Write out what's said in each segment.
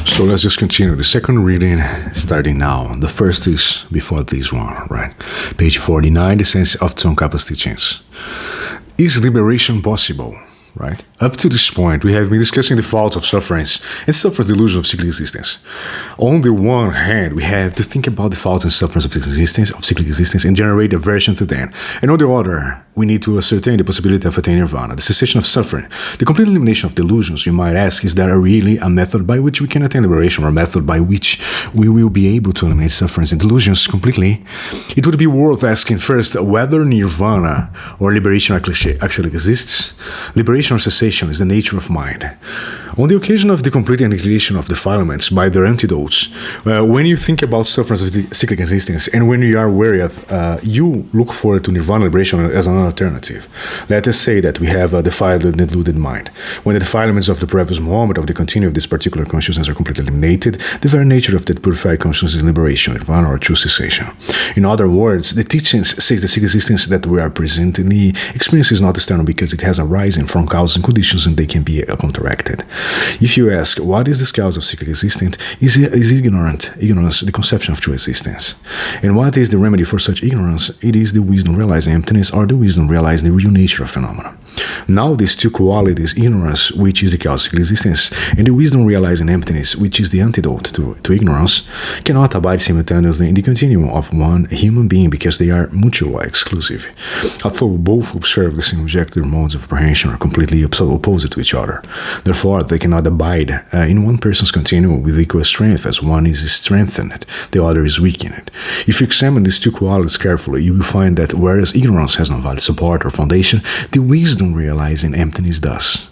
So let's just continue. The second reading starting now. The first is before this one, right? Page 49, the sense of Tsongkhapa's teachings. Is liberation possible? Right? Up to this point, we have been discussing the faults of sufferings and suffering's delusion of cyclic existence. On the one hand, we have to think about the faults and sufferings of cyclic existence and generate aversion to them. And on the other, we need to ascertain the possibility of attaining nirvana, the cessation of suffering, the complete elimination of delusions. You might ask, is there really a method by which we can attain liberation, or a method by which we will be able to eliminate sufferings and delusions completely? It would be worth asking first whether nirvana or liberation actually exists. Liberation or cessation is the nature of mind. On the occasion of the complete annihilation of defilements by their antidotes, when you think about sufferings of the cyclic existence and when you are aware of, you look forward to nirvana liberation as an alternative. Let us say that we have a defiled and deluded mind. When the defilements of the previous moment of the continuum of this particular consciousness are completely eliminated, the very nature of that purified consciousness is liberation, nirvana, or true cessation. In other words, the teachings say the cyclic existence that we are present in the experience is not external because it has arisen from causes and conditions and they can be counteracted. If you ask, what is this cause of cyclic existence, is ignorance the conception of true existence? And what is the remedy for such ignorance? It is the wisdom realizing emptiness, or the wisdom realizing the real nature of phenomena. Now these two qualities, ignorance, which is the cause of cyclic existence, and the wisdom realizing emptiness, which is the antidote to ignorance, cannot abide simultaneously in the continuum of one human being because they are mutually exclusive. Although both observe the same object, their modes of apprehension are completely opposite to each other. Therefore, they cannot abide in one person's continuum with equal strength, as one is strengthened, the other is weakened. If you examine these two qualities carefully, you will find that whereas ignorance has no valid support or foundation, the wisdom realizing emptiness does.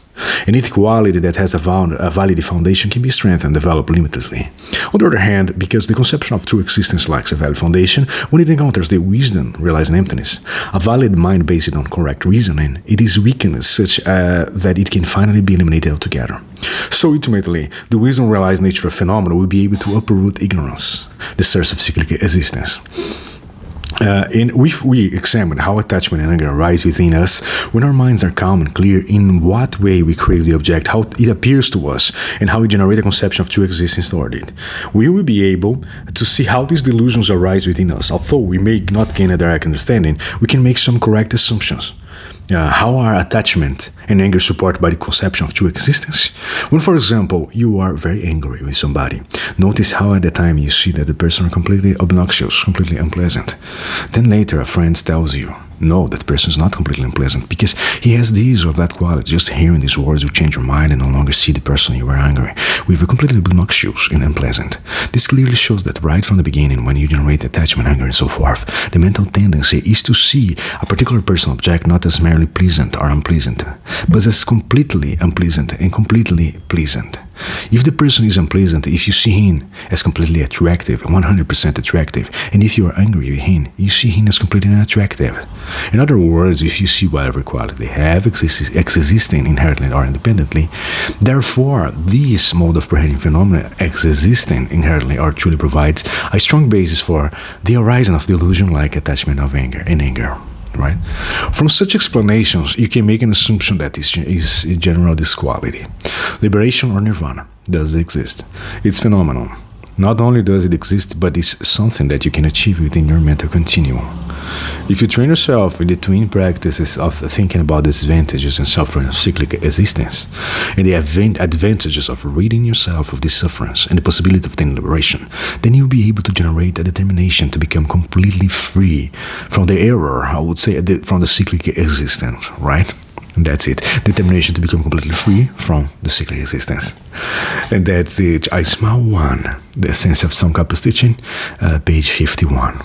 And each quality that has a valid foundation can be strengthened and developed limitlessly. On the other hand, because the conception of true existence lacks a valid foundation, when it encounters the wisdom realizing emptiness, a valid mind based on correct reasoning, it is weakened such that it can finally be eliminated altogether. So ultimately, the wisdom realized nature of phenomena will be able to uproot ignorance, the source of cyclic existence. And if we examine how attachment and anger arise within us, when our minds are calm and clear in what way we crave the object, how it appears to us, and how we generate a conception of true existence toward it, we will be able to see how these delusions arise within us. Although we may not gain a direct understanding, we can make some correct assumptions. How are attachment and anger supported by the conception of true existence? When, for example, you are very angry with somebody, notice how at the time you see that the person is completely obnoxious, completely unpleasant. Then later a friend tells you, no, that person is not completely unpleasant because he has this or that quality. Just hearing these words will change your mind and no longer see the person you were angry with a completely obnoxious and unpleasant. This clearly shows that right from the beginning, when you generate attachment, anger, and so forth, the mental tendency is to see a particular person object not as merely pleasant or unpleasant, but as completely unpleasant and completely pleasant. If the person is unpleasant, if you see him as completely attractive, 100% attractive, and if you are angry with him, you see him as completely unattractive. In other words, if you see whatever quality they have existing inherently or independently, therefore, this mode of prehending phenomena existing inherently or truly provides a strong basis for the arising of the illusion like attachment of anger and anger. Right? From such explanations, you can make an assumption that is in general this quality. Liberation or nirvana does exist. It's phenomenal. Not only does it exist, but it's something that you can achieve within your mental continuum. If you train yourself in the twin practices of thinking about the disadvantages and suffering of cyclic existence, and the advantages of ridding yourself of these sufferings and the possibility of attaining liberation, then you'll be able to generate a determination to become completely free from the error, I would say, from the cyclic existence, right? And that's it. Determination to become completely free from the cyclic existence. And that's it. I smell one. The sense of Tsongkhapa's teaching, page 51.